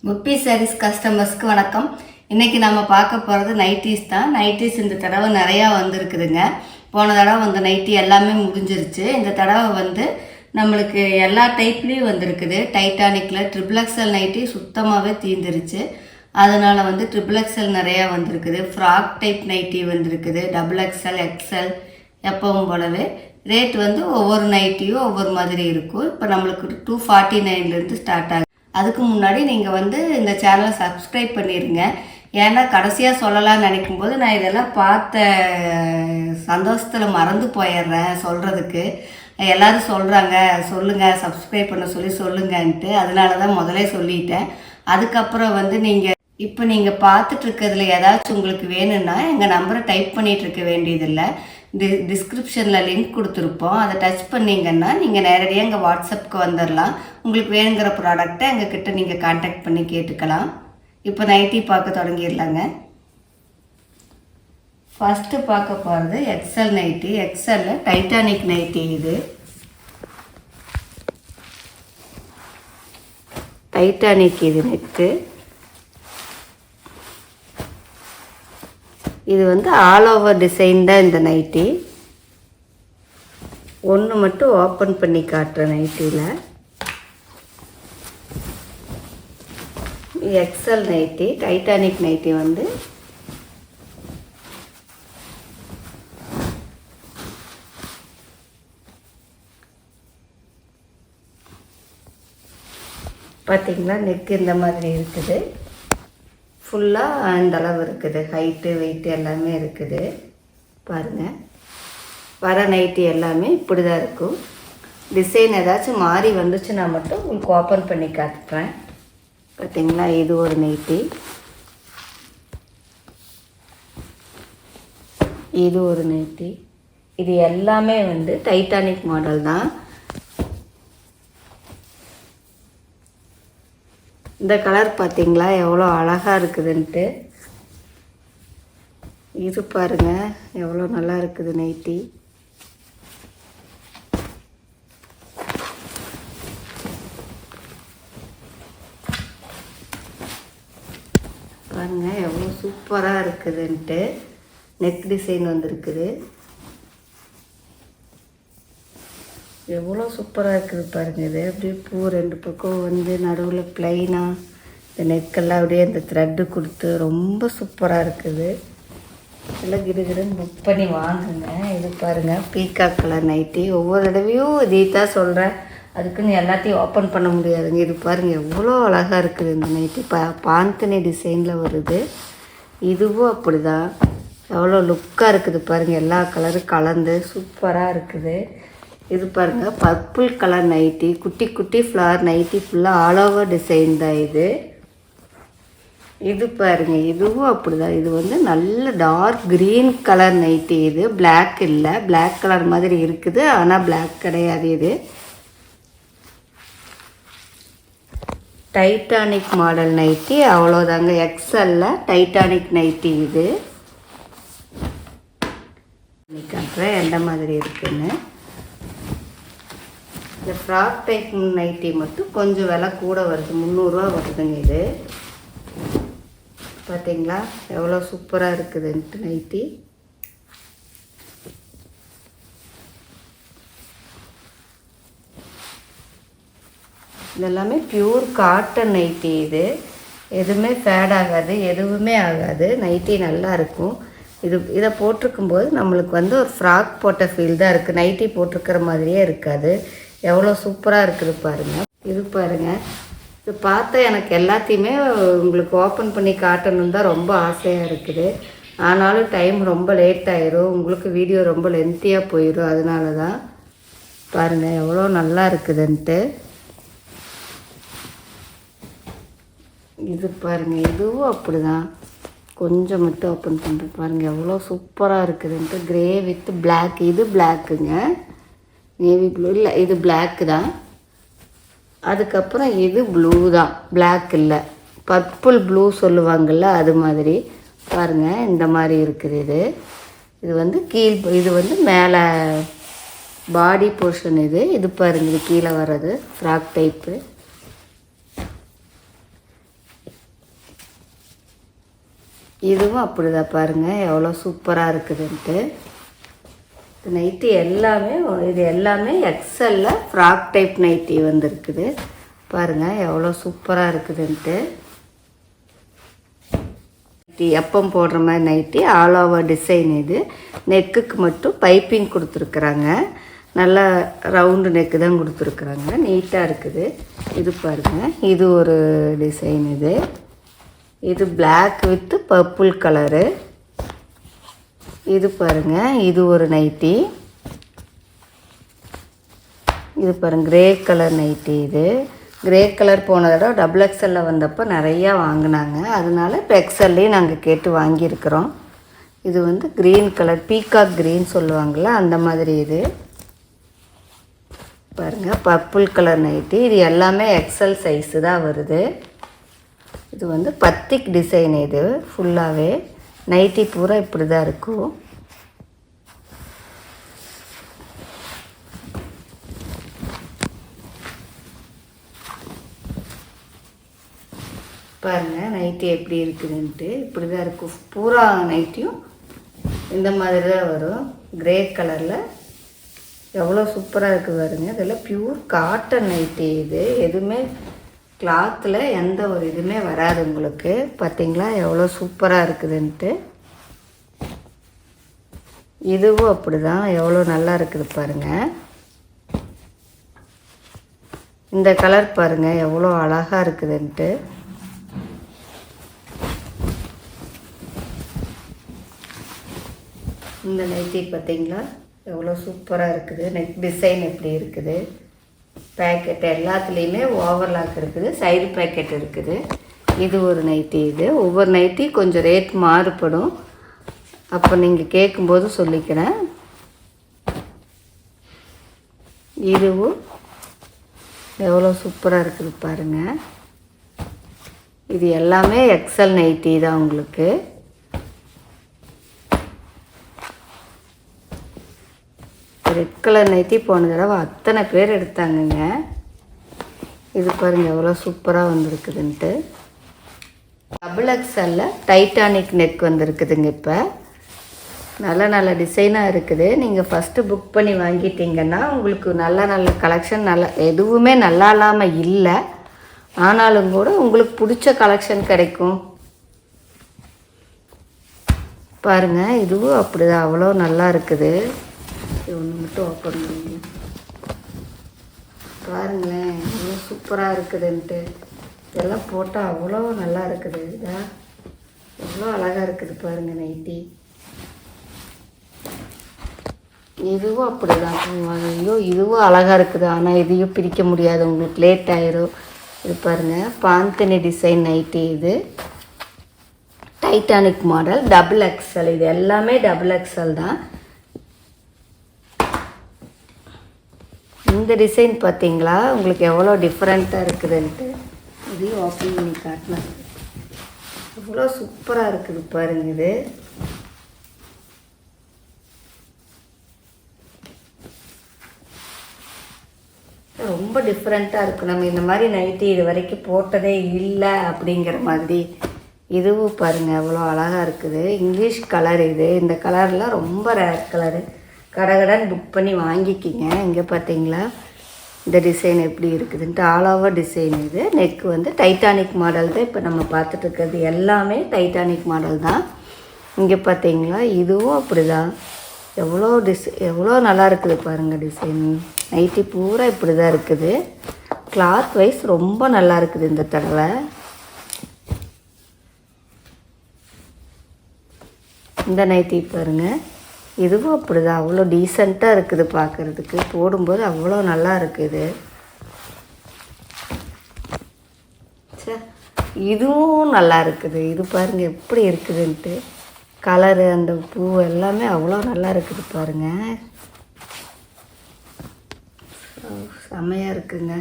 முப்பி சாரீஸ் கஸ்டமர்ஸ்க்கு வணக்கம். இன்றைக்கி நம்ம பார்க்க போகிறது நைட்டிஸ் தான். நைட்டிஸ் இந்த தடவை நிறையா வந்திருக்குதுங்க. போன தடவை வந்த நைட்டி எல்லாமே முடிஞ்சிருச்சு. இந்த தடவை நம்மளுக்கு எல்லா டைப்லேயும் வந்திருக்குது. டைட்டானிக்கில் ட்ரிபிள் எக்ஸல் நைட்டி சுத்தமாகவே தீர்ந்துருச்சு. அதனால் ட்ரிபிள் எக்ஸல் நிறையா வந்திருக்குது. ஃப்ராக் டைப் நைட்டி வந்திருக்குது. டபுள் எக்ஸல், எக்ஸல் எப்பவும் போலவே. ரேட் ஒவ்வொரு நைட்டியும் ஒவ்வொரு மாதிரி இருக்கும். இப்போ நம்மளுக்கு 249 ஸ்டார்ட் ஆகுது. அதுக்கு முன்னாடி நீங்கள் இந்த சேனலை சப்ஸ்கிரைப் பண்ணிடுங்க. ஏன்னா கடைசியாக சொல்லலாம்னு நினைக்கும்போது நான் இதெல்லாம் பார்த்த சந்தோஷத்தில் மறந்து போயிடுறேன் சொல்கிறதுக்கு. எல்லோரும் சொல்லுங்கள் சப்ஸ்கிரைப் பண்ண சொல்லுங்கன்ட்டு. அதனால தான் முதலே சொல்லிட்டேன். அதுக்கப்புறம் நீங்கள் பார்த்துட்ருக்கிறதுல ஏதாச்சும் உங்களுக்கு வேணும்னா எங்கள் நம்பரை டைப் பண்ணிகிட்ருக்க வேண்டியதில்லை. டிஸ்கிரிப்ஷனில் லிங்க் கொடுத்துருப்போம். அதை டச் பண்ணிங்கன்னா நீங்கள் நேரடியாக எங்கள் வாட்ஸ்அப்புக்கு வந்துடலாம். உங்களுக்கு வேணுங்கிற ப்ராடக்டை எங்ககிட்ட நீங்கள் கான்டாக்ட் பண்ணி கேட்டுக்கலாம். இப்போ நைட்டி பார்க்க தொடங்கிடலாங்க. ஃபஸ்ட்டு பார்க்க போகிறது எக்ஸல் நைட்டி. எக்ஸலில் டைட்டானிக் நைட்டி. இது டைட்டானிக். இது நெக்கு. இது ஆல் ஓவர் டிசைன் தான் இந்த நைட்டி. ஒன்று மட்டும் ஓப்பன் பண்ணி காட்டுறேன். நைட்டியில் எக்ஸல் நைட்டி. டைட்டானிக் நைட்டி பார்த்திங்களா, நெக்கு இந்த மாதிரி இருக்குது. ஃபுல்லாக இந்த அளவு இருக்குது. ஹைட்டு வெயிட்டு எல்லாமே இருக்குது. பாருங்கள், வர நைட்டி எல்லாமே இப்படி தான் இருக்கும். டிசைன் ஏதாச்சும் மாறி வந்துச்சுன்னா மட்டும் உங்களுக்கு ஓப்பன் பண்ணி காட்டுறேன். பார்த்திங்களா, இது ஒரு நைட்டி. இது ஒரு நைட்டி. இது எல்லாமே டைட்டானிக் மாடல் தான். இந்த கலர் பார்த்திங்களா எவ்வளோ அழகாக இருக்குதுன்ட்டு. இது பாருங்கள் எவ்வளோ நல்லா இருக்குது நைட்டி. பாருங்கள் எவ்வளோ சூப்பராக இருக்குதுன்ட்டு. நெக் டிசைன் வந்திருக்குது. எவ்வளோ சூப்பராக இருக்குது பாருங்கள். இது அப்படியே பூ ரெண்டு பக்கம் நடுவில் ப்ளைனாக இந்த நெக்கெல்லாம் அப்படியே இந்த த்ரெட்டு கொடுத்து ரொம்ப சூப்பராக இருக்குது. எல்லாம் கிடுகிடுன்னு புக் பண்ணி வாங்குங்க. இது பாருங்கள் பீகாக் கலர் நைட்டி. ஒவ்வொரு தடவையும் இதே தான் சொல்கிறேன். அதுக்குன்னு எல்லாத்தையும் ஓப்பன் பண்ண முடியாதுங்க. இது பாருங்கள் எவ்வளோ அழகாக இருக்குது இந்த நைட்டி. பாந்தனி டிசைனில் வருது. இதுவும் அப்படி தான் எவ்வளோ லுக்காக இருக்குது பாருங்கள். எல்லா கலரும் கலந்து சூப்பராக இருக்குது. இது பாருங்கள் பர்பிள் கலர் நைட்டி. குட்டி குட்டி ஃப்ளவர் நைட்டி. ஃபுல்லாக ஆல் ஓவர் டிசைன் தான் இது. இது பாருங்கள் இதுவும் அப்படி தான். இது நல்ல டார்க் க்ரீன் கலர் நைட்டி. இது பிளாக் இல்லை, பிளாக் கலர் மாதிரி இருக்குது. ஆனால் பிளாக் கிடையாது. இது டைட்டானிக் மாடல் நைட்டி. அவ்வளோதாங்க. எக்ஸலில் டைட்டானிக் நைட்டி. இது காட்டுறேன் எந்த மாதிரி இருக்குன்னு. இந்த ஃப்ராக் டைப் நைட்டி மட்டும் கொஞ்சம் விலை கூட வருது. 300 ரூபா வருதுங்க. இது பார்த்தீங்களா எவ்வளோ சூப்பராக இருக்குதுன்ட்டு நைட்டி. இதெல்லாமே பியூர் காட்டன் நைட்டி. இது எதுவுமே ஃபேட் ஆகாது, எதுவுமே ஆகாது. நைட்டி நல்லா இருக்கும். இதை போட்டிருக்கும்போது நம்மளுக்கு ஒரு ஃப்ராக் போட்ட ஃபீல் தான் இருக்குது. நைட்டி போட்டிருக்கிற மாதிரியே இருக்காது. எவ்வளோ சூப்பராக இருக்குது பாருங்கள். இது பாருங்கள், இது பார்த்தா எனக்கு எல்லாத்தையுமே உங்களுக்கு ஓப்பன் பண்ணி காட்டணுன்னு தான் ரொம்ப ஆசையாக இருக்குது. ஆனாலும் டைம் ரொம்ப லேட் ஆயிரும். உங்களுக்கு வீடியோ ரொம்ப லென்த்தியாக போயிடும். அதனால தான் பாருங்கள் எவ்வளோ நல்லா இருக்குதுன்ட்டு. இது பாருங்கள் இதுவும் அப்படி தான். கொஞ்சம் மட்டும் ஓப்பன் பண்ணுறேன் பாருங்கள் எவ்வளோ சூப்பராக இருக்குதுன்ட்டு. Grey with black. இது பிளாக்குங்க, நேவி ப்ளூ இல்லை, இது பிளாக்கு தான். அதுக்கப்புறம் இது ப்ளூ தான், பிளாக் இல்லை. பர்பிள் ப்ளூ சொல்லுவாங்கள்ல அது மாதிரி பாருங்கள் இந்த மாதிரி இருக்குது. இது கீழ், இது மேலே பாடி போர்ஷன். இது பாருங்கள், இது கீழே வர்றது ஃப்ராக் டைப்பு. இதுவும் அப்படி தான் பாருங்கள் எவ்வளோ சூப்பராக இருக்குதுன்ட்டு. நைட்டி எல்லாமே இது எல்லாமே எக்ஸலில் ஃப்ராக் டைப் நைட்டி வந்துருக்குது. பாருங்கள் எவ்வளோ சூப்பராக இருக்குதுன்ட்டு. நைட்டி எப்பம் போடுற மாதிரி நைட்டி, ஆல் ஓவர் டிசைன். இது நெக்குக்கு மட்டும் பைப்பிங் கொடுத்துருக்குறாங்க. நல்லா ரவுண்டு நெக்கு தான் கொடுத்துருக்குறாங்க. நீட்டாக இருக்குது. இது பாருங்கள், இது ஒரு டிசைன். இது பிளாக் வித் பர்பிள் கலரு. இது பாருங்கள், இது ஒரு நைட்டி. இது பாருங்கள் கிரே கலர் நைட்டி. இது கிரே கலர் போன தடவை டபுள் எக்ஸலில் வந்தப்போ நிறையா வாங்கினாங்க. அதனால இப்போ எக்ஸல்லையும் நாங்கள் கேட்டு வாங்கியிருக்கிறோம். இது வந்து க்ரீன் கலர், பீகாக் க்ரீன் சொல்லுவாங்கள்ல அந்த மாதிரி. இது பாருங்கள் பர்பிள் கலர் நைட்டி. இது எல்லாமே எக்ஸல் சைஸு தான் வருது. இது வந்து பத்திக் டிசைன். இது ஃபுல்லாகவே நைட்டி பூரா இப்படி தான் இருக்கும். பாருங்கள் நைட்டி எப்படி இருக்குதுன்ட்டு. இப்படி தான் இருக்கும். பூரா நைட்டியும் இந்த மாதிரி தான் வரும். கிரே கலரில் எவ்வளோ சூப்பராக இருக்குது பாருங்க. இதெல்லாம் பியூர் காட்டன் நைட்டி. இது எதுவுமே கிளாத்தில் எந்த ஒரு இதுவுமே வராது உங்களுக்கு. பார்த்தீங்களா எவ்வளோ சூப்பராக இருக்குதுன்ட்டு. இதுவும் அப்படி தான் எவ்வளோ நல்லா இருக்குது பாருங்கள். இந்த கலர் பாருங்கள் எவ்வளோ அழகாக இருக்குதுன்ட்டு. இந்த நைட்டி பார்த்தீங்களா எவ்வளோ சூப்பராக இருக்குது. நெக் டிசைன் எப்படி இருக்குது. பேக்கெட் எல்லாத்துலேயுமே ஓவர்லாக் இருக்குது. சைடு பேக்கெட் இருக்குது. இது ஒரு நைட்டி. இது ஒவ்வொரு நைட்டி கொஞ்சம் ரேட் மாறுபடும். அப்போ நீங்கள் கேட்கும்போது சொல்லிக்கிறேன். இதுவும் எவ்வளோ சூப்பராக இருக்குது பாருங்கள். இது எல்லாமே எக்ஸல் நைட்டி தான் உங்களுக்கு. ரெட் கலர் நைட்டி போன தடவை அத்தனை பேர் எடுத்தாங்கங்க. இது பாருங்கள் எவ்வளோ சூப்பராக வந்துருக்குதுன்ட்டு. டபுள் எக்ஸலில் டைட்டானிக் நெக் வந்துருக்குதுங்க. இப்போ நல்ல நல்ல டிசைனாக இருக்குது. நீங்கள் ஃபஸ்ட்டு புக் பண்ணி வாங்கிட்டீங்கன்னா உங்களுக்கு நல்ல நல்ல கலெக்ஷன், நல்ல எதுவுமே நல்லா இல்லாமல் இல்லை. ஆனாலும் கூட உங்களுக்கு பிடிச்ச கலெக்ஷன் கிடைக்கும். பாருங்கள் இதுவும் அப்படி தான் அவ்வளோ நல்லா இருக்குது. ஒன்று மட்டும் ஓப்பன் பண்ணி பாருங்களேன் எவ்வளோ சூப்பராக இருக்குதுன்ட்டு. இதெல்லாம் போட்டால் அவ்வளோ நல்லா இருக்குது. இதா எவ்வளோ அழகாக இருக்குது பாருங்கள் நைட்டி. இதுவும் அப்படி தான். ஐயோ இதுவும் அழகாக இருக்குது. ஆனால் இதையும் பிரிக்க முடியாது, உங்களுக்கு லேட் ஆயிரும். இது பாருங்கள் பாந்தினி டிசைன் நைட்டி. இது டைட்டானிக் மாடல் டபுள் எக்ஸல். இது எல்லாமே டபுள் எக்ஸல் தான். இந்த டிசைன் பார்த்தீங்களா உங்களுக்கு எவ்வளோ டிஃப்ரெண்ட்டாக இருக்குதுன்ட்டு. இதையும் ஓப்பன் பண்ணி காட்டலாம். எவ்வளோ சூப்பராக இருக்குது பாருங்கள். இது ரொம்ப டிஃப்ரெண்ட்டாக இருக்குது. நம்ம இந்த மாதிரி நைட்டி இது வரைக்கும் போட்டதே இல்லை அப்படிங்கிற மாதிரி. இதுவும் பாருங்கள் எவ்வளோ அழகாக இருக்குது. English colour. இது இந்த கலரில் ரொம்ப ரேர் கலரு. கடகடன் புக் பண்ணி வாங்கிக்கிங்க. இங்கே பார்த்தீங்களா இந்த டிசைன் எப்படி இருக்குதுன்ட்டு. All over design. இது நெக் வந்து டைட்டானிக் மாடல் தான். இப்போ நம்ம பார்த்துட்டு இருக்கிறது எல்லாமே டைட்டானிக் மாடல் தான். இங்கே பார்த்தீங்களா இதுவும் அப்படி தான். எவ்வளோ நல்லா இருக்குது பாருங்கள் டிசைன். நைட்டி பூரா இப்படி தான் இருக்குது. கிளாத் வைஸ் ரொம்ப நல்லா இருக்குது இந்த தடவை. இந்த நைட்டி பாருங்கள் இதுவும் அப்படி தான் அவ்வளோ டீசெண்டாக இருக்குது பார்க்குறதுக்கு. போடும்போது அவ்வளோ நல்லா இருக்குது. இதுவும் நல்லா இருக்குது. இது பாருங்கள் எப்படி இருக்குதுன்ட்டு. கலரு அந்த பூ எல்லாமே அவ்வளோ நல்லா இருக்குது பாருங்கள். செம்மையாக இருக்குங்க.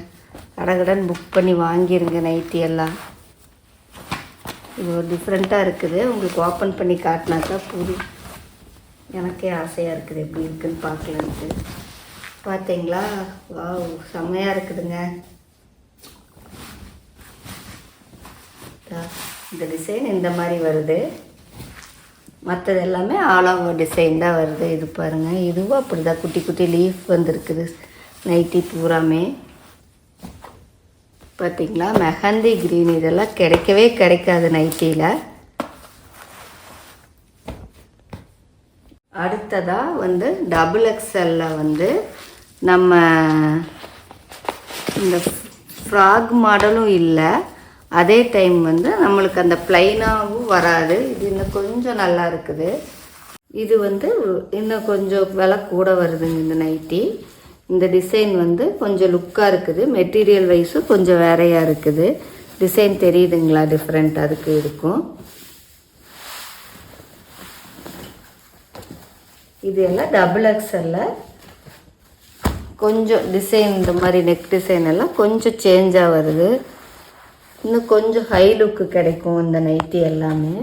கடகடன் புக் பண்ணி வாங்கிருங்க நைட்டி எல்லாம். இது ஒரு டிஃப்ரெண்ட்டாக இருக்குது. உங்களுக்கு ஓப்பன் பண்ணி காட்டினாக்கா புரியும். எனக்கே ஆசையாக இருக்குது எப்படி இருக்குதுன்னு பார்க்கலான்ட்டு. பார்த்தீங்களா வாவ் செம்மையாக இருக்குதுங்க. இந்த டிசைன் இந்த மாதிரி வருது. மற்றது எல்லாமே ஆல் ஓவர் டிசைன் தான் வருது. இது பாருங்கள், இதுவும் அப்படி தான் குட்டி குட்டி லீஃப் வந்துருக்குது நைட்டி பூராமே. பார்த்திங்களா, மெஹந்தி க்ரீன் இதெல்லாம் கிடைக்கவே கிடைக்காது நைட்டியில். அடுத்ததாக வந்து டபுள் எக்ஸ்எல்லில் வந்து நம்ம இந்த ஃப்ராக் மாடலும் இல்லை, அதே டைம் வந்து நம்மளுக்கு அந்த ப்ளைனாகவும் வராது. இது இன்னும் கொஞ்சம் நல்லா இருக்குது. இது வந்து இன்னும் கொஞ்சம் விலை கூட வருதுங்க இந்த நைட்டி. இந்த டிசைன் வந்து கொஞ்சம் லுக்காக இருக்குது. மெட்டீரியல் வைஸும் கொஞ்சம் வேறையாக இருக்குது. டிசைன் தெரியுதுங்களா, டிஃப்ரெண்ட் அதுக்கு இருக்கும். இது எல்லாம் டபுள் எக்ஸ்எல்ல கொஞ்சம் டிசைன் இந்த மாதிரி நெக் டிசைன் எல்லாம் கொஞ்சம் சேஞ்சாக வருது. இன்னும் கொஞ்சம் ஹை லுக்கு கிடைக்கும் இந்த நைட்டி எல்லாமே.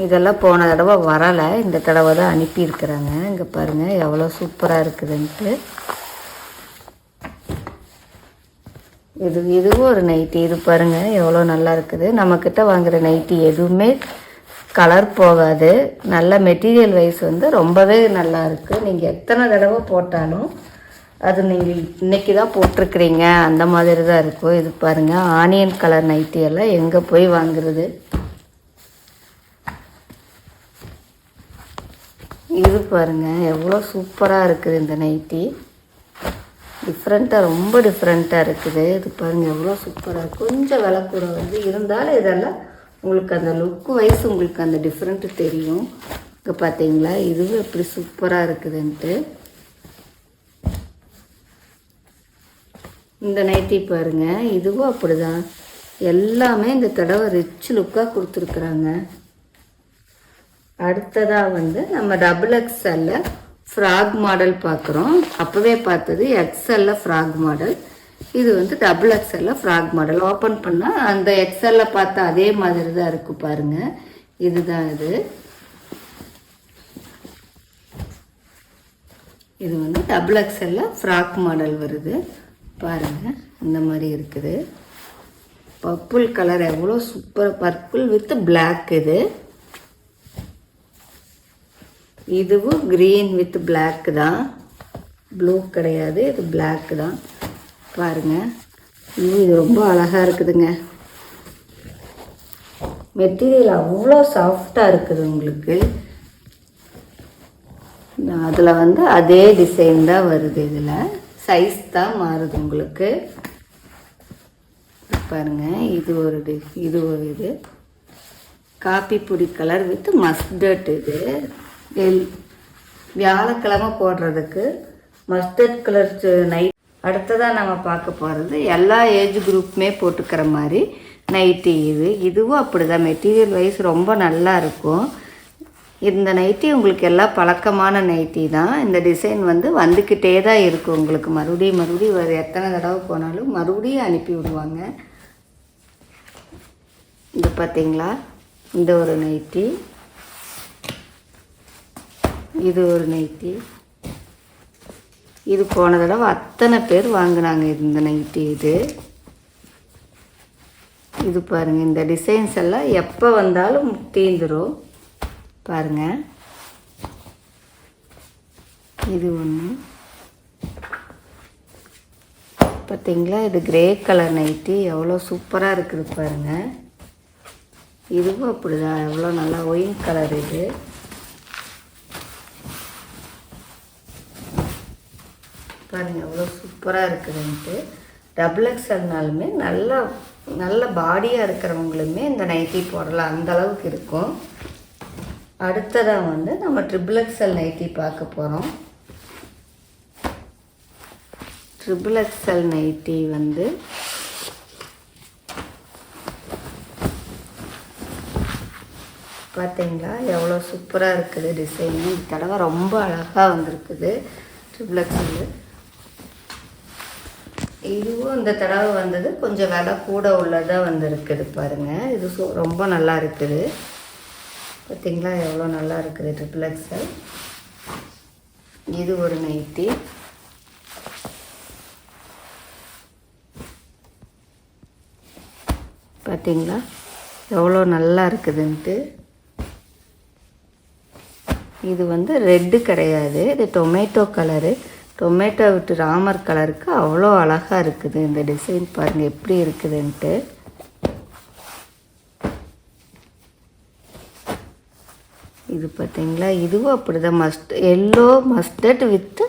இதெல்லாம் போன தடவை வரலை, இந்த தடவை தான் அனுப்பியிருக்கிறாங்க. இங்கே பாருங்கள் எவ்வளோ சூப்பராக இருக்குதுன்ட்டு. இதுவும் ஒரு நைட்டி. இது பாருங்கள் எவ்வளோ நல்லா இருக்குது. நம்மக்கிட்ட வாங்குகிற நைட்டி எதுவுமே கலர் போகாது. நல்ல மெட்டீரியல் வைஸ் வந்து ரொம்பவே நல்லா இருக்குது. நீங்கள் எத்தனை தடவை போட்டாலும் அது நீங்கள் இன்றைக்கி தான் போட்டிருக்கிறீங்க அந்த மாதிரி தான் இருக்கும். இது பாருங்கள், ஆனியன் கலர் நைட்டி எல்லாம் எங்கே போய் வாங்குறது. இது பாருங்கள் எவ்வளோ சூப்பராக இருக்குது இந்த நைட்டி. டிஃப்ரெண்ட்டாக, ரொம்ப டிஃப்ரெண்ட்டாக இருக்குது. இது பாருங்கள் எவ்வளோ சூப்பராக இருக்குது. கொஞ்சம் விலை கூட வந்து இருந்தாலும் இதெல்லாம் உங்களுக்கு அந்த லுக்கு வைஸ் உங்களுக்கு அந்த டிஃப்ரெண்ட்டு தெரியும். இங்கே பார்த்தீங்களா, இதுவும் எப்படி சூப்பராக இருக்குதுன்ட்டு. இந்த நைட்டி பாருங்கள், இதுவும் அப்படி தான். எல்லாமே இந்த தடவை ரிச் லுக்காக கொடுத்துருக்குறாங்க. அடுத்ததாக வந்து நம்ம டபுள் எக்ஸ்எல்ல ஃப்ராக் மாடல் பார்க்குறோம். அப்போவே பார்த்தது எக்ஸ்எல்ல ஃப்ராக் மாடல். இது வந்து டபுள் எக்ஸ்எல்ல ஃப்ராக் மாடல். ஓப்பன் பண்ணால் அந்த எக்ஸ்எல்ல பார்த்தா அதே மாதிரி தான் இருக்குது பாருங்கள். இதுதான் இது வந்து டபுள் எக்ஸ்எல்ல ஃப்ராக் மாடல் வருது பாருங்கள். இந்த மாதிரி இருக்குது. பர்பிள் கலர் எவ்வளோ சூப்பர், பர்பிள் வித் பிளாக். இதுவும் க்ரீன் வித் பிளாக் தான், ப்ளூ கிடையாது, இது பிளாக் தான் பாருங்கள். இது ரொம்ப அழகாக இருக்குதுங்க. மெட்டீரியல் அவ்வளோ சாஃப்டாக இருக்குது உங்களுக்கு. அதில் வந்து அதே டிசைன் தான் வருது. இதில் சைஸ் தான் மாறுது உங்களுக்கு. பாருங்கள், இது ஒரு காப்பி பொடி கலர் வித் மஸ்டர்ட். இது வியாழக்கிழமை போடுறதுக்கு மஸ்டர்ட் கலர் நைட். அடுத்ததாக நம்ம பார்க்க போகிறது எல்லா ஏஜ் குரூப்புமே போட்டுக்கிற மாதிரி நைட்டி. இதுவும் அப்படி தான். மெட்டீரியல் வைஸ் ரொம்ப நல்லா இருக்கும். இந்த நைட்டி உங்களுக்கு எல்லாம் பழக்கமான நைட்டி தான். இந்த டிசைன் வந்து வந்துக்கிட்டே தான் இருக்கும் உங்களுக்கு. மறுபடியும் ஒரு எத்தனை தடவை போனாலும் மறுபடியும் அனுப்பி விடுவாங்க. இது பார்த்தீங்களா, இந்த ஒரு நைட்டி, இது ஒரு நைட்டி. இது போன தடவை அத்தனை பேர் வாங்கினாங்க இந்த நைட்டி. இது பாருங்கள், இந்த டிசைன்ஸ் எல்லாம் எப்போ வந்தாலும் தீந்துடும் பாருங்கள். இது ஒன்று பார்த்தீங்களா, இது கிரே கலர் நைட்டி எவ்வளோ சூப்பராக இருக்குது பாருங்கள். இதுவும் அப்படிதான், எவ்வளோ நல்லா ஒயின் கலர். இது பாருங்கள் எவ்வளோ சூப்பராக இருக்குதுன்ட்டு. டபுள் எக்ஸ்எல்னாலுமே நல்ல பாடியாக இருக்கிறவங்களுமே இந்த நைட்டி போடலாம், அந்தளவுக்கு இருக்கும். அடுத்ததாக வந்து நம்ம ட்ரிபிள் எக்ஸ்எல் நைட்டி பார்க்க போகிறோம். ட்ரிபிள் எக்ஸ்எல் நைட்டி வந்து பார்த்தீங்களா எவ்வளோ சூப்பராக இருக்குது டிசைனு. இந்த தடவை ரொம்ப அழகாக வந்திருக்குது ட்ரிபிள் எக்ஸ்எல். இதுவும் இந்த தடவை வந்தது கொஞ்சம் விலை கூட உள்ளதாக வந்துருக்குது பாருங்கள். இது ரொம்ப நல்லா இருக்குது பார்த்தீங்களா, எவ்வளோ நல்லா இருக்குது ட்ரிபிள் எக்ஸ்எல். இது ஒரு நைட்டி. பார்த்தீங்களா எவ்வளோ நல்லா இருக்குதுன்ட்டு. இது வந்து ரெட்டு கிடையாது, இது டொமேட்டோ கலரு. டொமேட்டோ விட்டு ராமர் கலருக்கு அவ்வளோ அழகாக இருக்குது. இந்த டிசைன் பாருங்கள் எப்படி இருக்குதுன்ட்டு. இது பார்த்தீங்களா, இதுவும் அப்படி தான். Yellow mustard with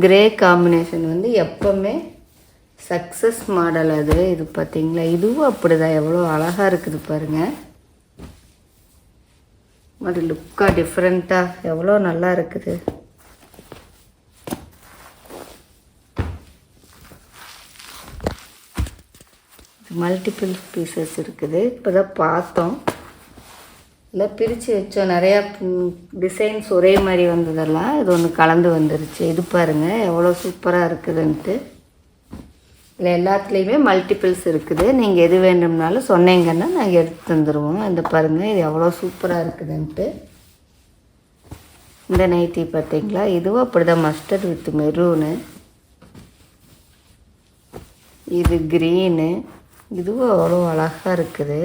grey combination வந்து எப்போவுமே சக்ஸஸ் மாடல் அது. இது பார்த்தீங்களா, இதுவும் அப்படி தான். எவ்வளோ அழகாக இருக்குது பாருங்கள். அது லுக்காக டிஃப்ரெண்ட்டாக எவ்வளோ நல்லா இருக்குது. மல்டிபிள் பீசஸ் இருக்குது. இப்போ தான் பார்த்தோம், இல்லை பிரித்து வச்சோம். நிறையா டிசைன்ஸ் ஒரே மாதிரி வந்ததெல்லாம் இது ஒன்று கலந்து வந்துருச்சு. இது பாருங்கள் எவ்வளோ சூப்பராக இருக்குதுன்ட்டு. இல்லை எல்லாத்துலேயுமே மல்டிபிள்ஸ் இருக்குது. நீங்கள் எது வேண்டும்னாலும் சொன்னீங்கன்னா நாங்கள் எடுத்து தந்துடுவோம். இந்த பாருங்கள் இது எவ்வளோ சூப்பராக இருக்குதுன்ட்டு. இந்த நைட்டி பார்த்தீங்களா, இதுவும் அப்படி தான். மஸ்டர்ட் வித் மெரூனு, இது க்ரீனு, இதுவும் அவ்வளோ அழகாக இருக்குது.